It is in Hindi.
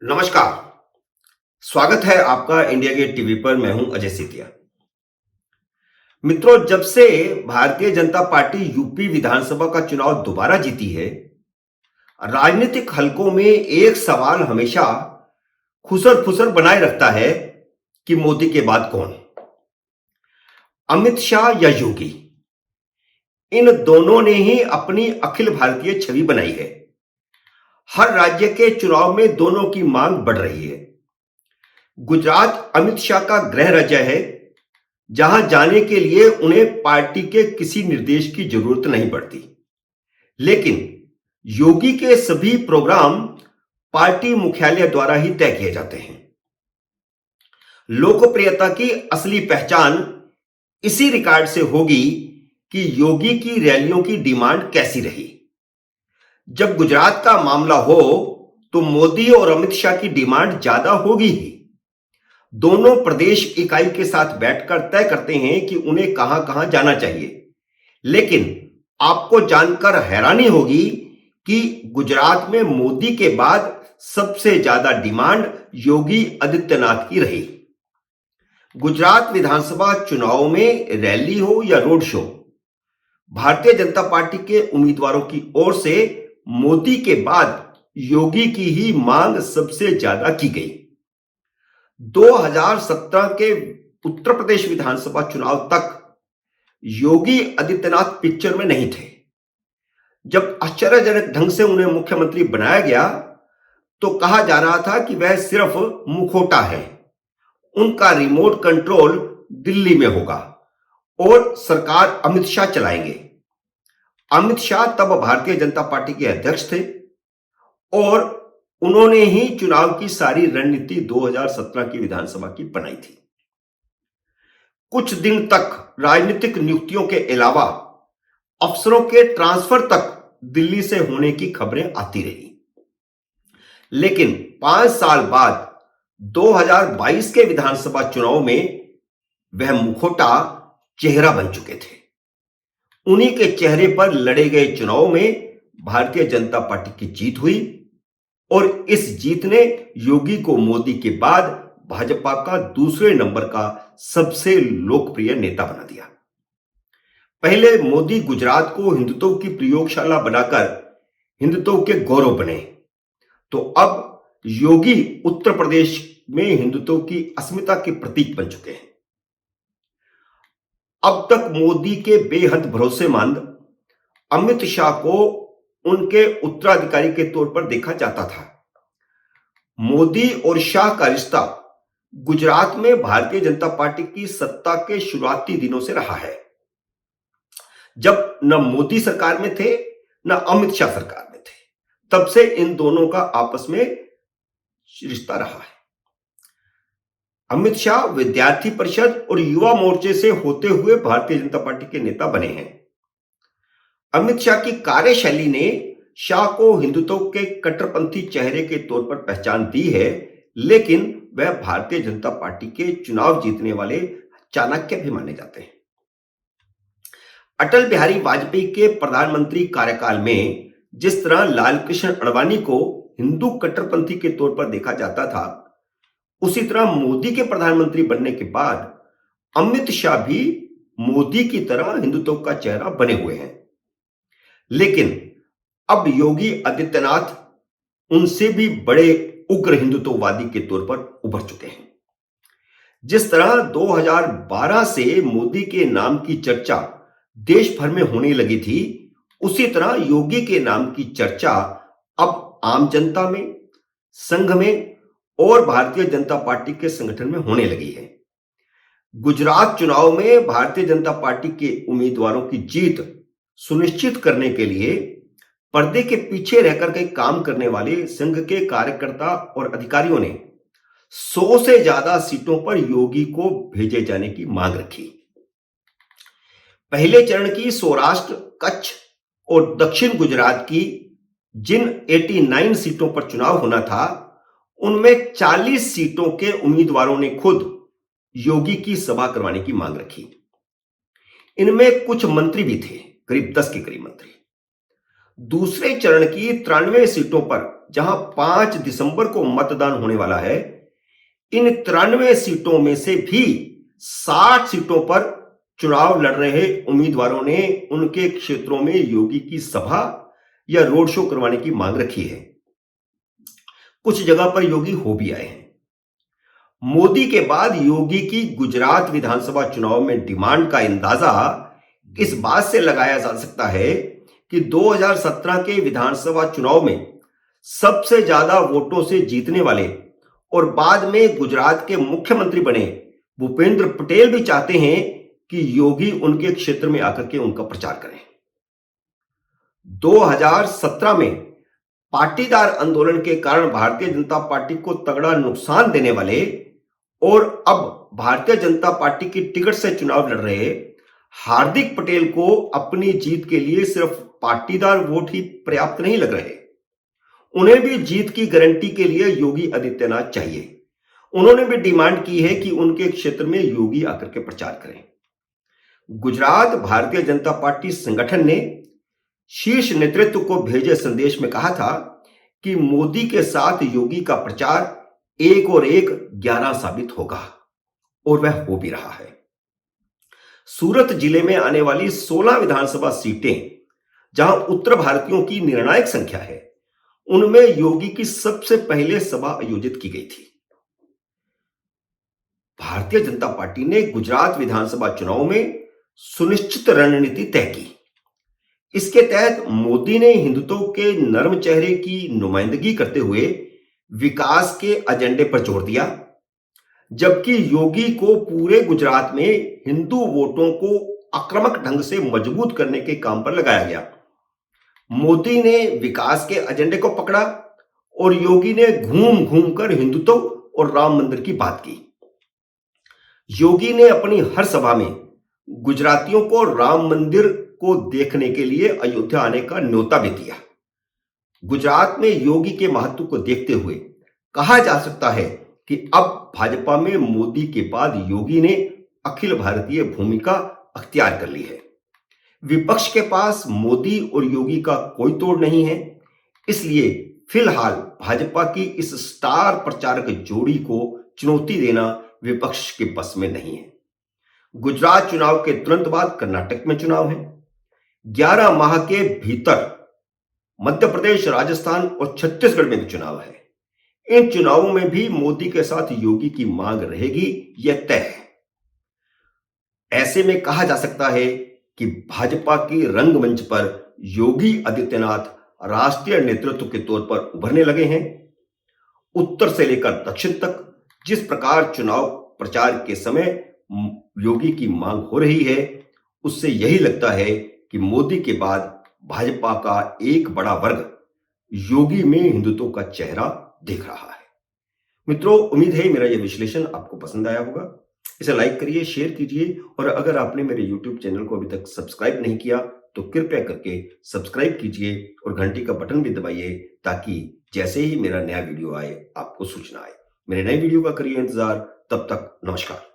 नमस्कार। स्वागत है आपका इंडिया गेट टीवी पर। मैं हूं अजय सेतिया। मित्रों, जब से भारतीय जनता पार्टी यूपी विधानसभा का चुनाव दोबारा जीती है, राजनीतिक हलकों में एक सवाल हमेशा खुसर फुसर बनाए रखता है कि मोदी के बाद कौन, अमित शाह या योगी। इन दोनों ने ही अपनी अखिल भारतीय छवि बनाई है। हर राज्य के चुनाव में दोनों की मांग बढ़ रही है। गुजरात अमित शाह का गृह राज्य है, जहां जाने के लिए उन्हें पार्टी के किसी निर्देश की जरूरत नहीं पड़ती। लेकिन योगी के सभी प्रोग्राम पार्टी मुख्यालय द्वारा ही तय किए जाते हैं। लोकप्रियता की असली पहचान इसी रिकॉर्ड से होगी कि योगी की रैलियों की डिमांड कैसी रही। जब गुजरात का मामला हो तो मोदी और अमित शाह की डिमांड ज्यादा होगी ही। दोनों प्रदेश इकाई के साथ बैठकर तय करते हैं कि उन्हें कहां कहां जाना चाहिए। लेकिन आपको जानकर हैरानी होगी कि गुजरात में मोदी के बाद सबसे ज्यादा डिमांड योगी आदित्यनाथ की रही। गुजरात विधानसभा चुनाव में रैली हो या road show, Bharatiya Janata party के उम्मीदवारों की ओर से मोदी के बाद योगी की ही मांग सबसे ज्यादा की गई। 2017 के उत्तर प्रदेश विधानसभा चुनाव तक योगी आदित्यनाथ पिक्चर में नहीं थे। जब आश्चर्यजनक ढंग से उन्हें मुख्यमंत्री बनाया गया तो कहा जा रहा था कि वह सिर्फ मुखौटा है, उनका रिमोट कंट्रोल दिल्ली में होगा और सरकार अमित शाह चलाएंगे। अमित शाह तब भारतीय जनता पार्टी के अध्यक्ष थे और उन्होंने ही चुनाव की सारी रणनीति 2017 की विधानसभा की बनाई थी। कुछ दिन तक राजनीतिक नियुक्तियों के अलावा अफसरों के ट्रांसफर तक दिल्ली से होने की खबरें आती रही। लेकिन 5 साल बाद 2022 के विधानसभा चुनाव में वह मुखौटा चेहरा बन चुके थे। उन्हीं के चेहरे पर लड़े गए चुनाव में भारतीय जनता पार्टी की जीत हुई और इस जीत ने योगी को मोदी के बाद भाजपा का दूसरे नंबर का सबसे लोकप्रिय नेता बना दिया। पहले मोदी गुजरात को हिंदुत्व की प्रयोगशाला बनाकर हिंदुत्व के गौरव बने, तो अब योगी उत्तर प्रदेश में हिंदुत्व की अस्मिता के प्रतीक बन चुके हैं। अब तक मोदी के बेहद भरोसेमंद अमित शाह को उनके उत्तराधिकारी के तौर पर देखा जाता था। मोदी और शाह का रिश्ता गुजरात में भारतीय जनता पार्टी की सत्ता के शुरुआती दिनों से रहा है। जब न मोदी सरकार में थे न अमित शाह सरकार में थे, तब से इन दोनों का आपस में रिश्ता रहा है। अमित शाह विद्यार्थी परिषद और युवा मोर्चे से होते हुए भारतीय जनता पार्टी के नेता बने हैं। अमित शाह की कार्यशैली ने शाह को हिंदुत्व के कट्टरपंथी चेहरे के तौर पर पहचान दी है, लेकिन वह भारतीय जनता पार्टी के चुनाव जीतने वाले चाणक्य भी माने जाते हैं। अटल बिहारी वाजपेयी के प्रधानमंत्री कार्यकाल में जिस तरह लाल कृष्ण आडवाणी को हिंदू कट्टरपंथी के तौर पर देखा जाता था, उसी तरह मोदी के प्रधानमंत्री बनने के बाद अमित शाह भी मोदी की तरह हिंदुत्व का चेहरा बने हुए हैं। लेकिन अब योगी आदित्यनाथ उनसे भी बड़े उग्र हिंदुत्ववादी के तौर पर उभर चुके हैं। जिस तरह 2012 से मोदी के नाम की चर्चा देश भर में होने लगी थी, उसी तरह योगी के नाम की चर्चा अब आम जनता में, संघ में और भारतीय जनता पार्टी के संगठन में होने लगी है। गुजरात चुनाव में भारतीय जनता पार्टी के उम्मीदवारों की जीत सुनिश्चित करने के लिए पर्दे के पीछे रहकर के काम करने वाले संघ के कार्यकर्ता और अधिकारियों ने 100 से ज्यादा सीटों पर योगी को भेजे जाने की मांग रखी। पहले चरण की सौराष्ट्र, कच्छ और दक्षिण गुजरात की जिन 89 सीटों पर चुनाव होना था, उनमें 40 सीटों के उम्मीदवारों ने खुद योगी की सभा करवाने की मांग रखी। इनमें कुछ मंत्री भी थे, करीब 10 के करीब मंत्री। दूसरे चरण की 93 सीटों पर जहां 5 दिसंबर को मतदान होने वाला है, इन 93 सीटों में से भी 60 सीटों पर चुनाव लड़ रहे उम्मीदवारों ने उनके क्षेत्रों में योगी की सभा या रोड शो करवाने की मांग रखी है। कुछ जगह पर योगी हो भी आए हैं। मोदी के बाद योगी की गुजरात विधानसभा चुनाव में डिमांड का अंदाजा इस बात से लगाया जा सकता है कि 2017 के विधानसभा चुनाव में सबसे ज्यादा वोटों से जीतने वाले और बाद में गुजरात के मुख्यमंत्री बने भूपेंद्र पटेल भी चाहते हैं कि योगी उनके क्षेत्र में आकर के उनका प्रचार करें। 2017 में पाटीदार आंदोलन के कारण भारतीय जनता पार्टी को तगड़ा नुकसान देने वाले और अब भारतीय जनता पार्टी की टिकट से चुनाव लड़ रहे हार्दिक पटेल को अपनी जीत के लिए सिर्फ पाटीदार वोट ही पर्याप्त नहीं लग रहे। उन्हें भी जीत की गारंटी के लिए योगी आदित्यनाथ चाहिए। उन्होंने भी डिमांड की है कि उनके क्षेत्र में योगी आकर के प्रचार करें। गुजरात भारतीय जनता पार्टी संगठन ने शीर्ष नेतृत्व को भेजे संदेश में कहा था कि मोदी के साथ योगी का प्रचार 1 और 1 11 साबित होगा, और वह हो भी रहा है। सूरत जिले में आने वाली 16 विधानसभा सीटें, जहां उत्तर भारतीयों की निर्णायक संख्या है, उनमें योगी की सबसे पहले सभा आयोजित की गई थी। भारतीय जनता पार्टी ने गुजरात विधानसभा चुनाव में सुनिश्चित रणनीति तय की। इसके तहत मोदी ने हिंदुत्व के नर्म चेहरे की नुमाइंदगी करते हुए विकास के एजेंडे पर जोर दिया, जबकि योगी को पूरे गुजरात में हिंदू वोटों को आक्रामक ढंग से मजबूत करने के काम पर लगाया गया। मोदी ने विकास के एजेंडे को पकड़ा और योगी ने घूम घूम कर हिंदुत्व और राम मंदिर की बात की। योगी ने अपनी हर सभा में गुजरातियों को राम मंदिर को देखने के लिए अयोध्या आने का न्योता भी दिया। गुजरात में योगी के महत्व को देखते हुए कहा जा सकता है कि अब भाजपा में मोदी के बाद योगी ने अखिल भारतीय भूमिका अख्तियार कर ली है। विपक्ष के पास मोदी और योगी का कोई तोड़ नहीं है, इसलिए फिलहाल भाजपा की इस स्टार प्रचारक जोड़ी को चुनौती देना विपक्ष के बस में नहीं है। गुजरात चुनाव के तुरंत बाद कर्नाटक में चुनाव है। 11 माह के भीतर मध्य प्रदेश, राजस्थान और छत्तीसगढ़ में भी चुनाव है। इन चुनावों में भी मोदी के साथ योगी की मांग रहेगी, यह तय है। ऐसे में कहा जा सकता है कि भाजपा की रंगमंच पर योगी आदित्यनाथ राष्ट्रीय नेतृत्व के तौर पर उभरने लगे हैं। उत्तर से लेकर दक्षिण तक जिस प्रकार चुनाव प्रचार के समय योगी की मांग हो रही है, उससे यही लगता है कि मोदी के बाद भाजपा का एक बड़ा वर्ग योगी में हिंदुत्व का चेहरा देख रहा है। मित्रों, उम्मीद है मेरा यह विश्लेषण आपको पसंद आया होगा। इसे लाइक करिए, शेयर कीजिए, और अगर आपने मेरे YouTube चैनल को अभी तक सब्सक्राइब नहीं किया तो कृपया करके सब्सक्राइब कीजिए और घंटी का बटन भी दबाइए, ताकि जैसे ही मेरा नया वीडियो आए आपको सूचना आए। मेरे नए वीडियो का करिए इंतजार। तब तक नमस्कार।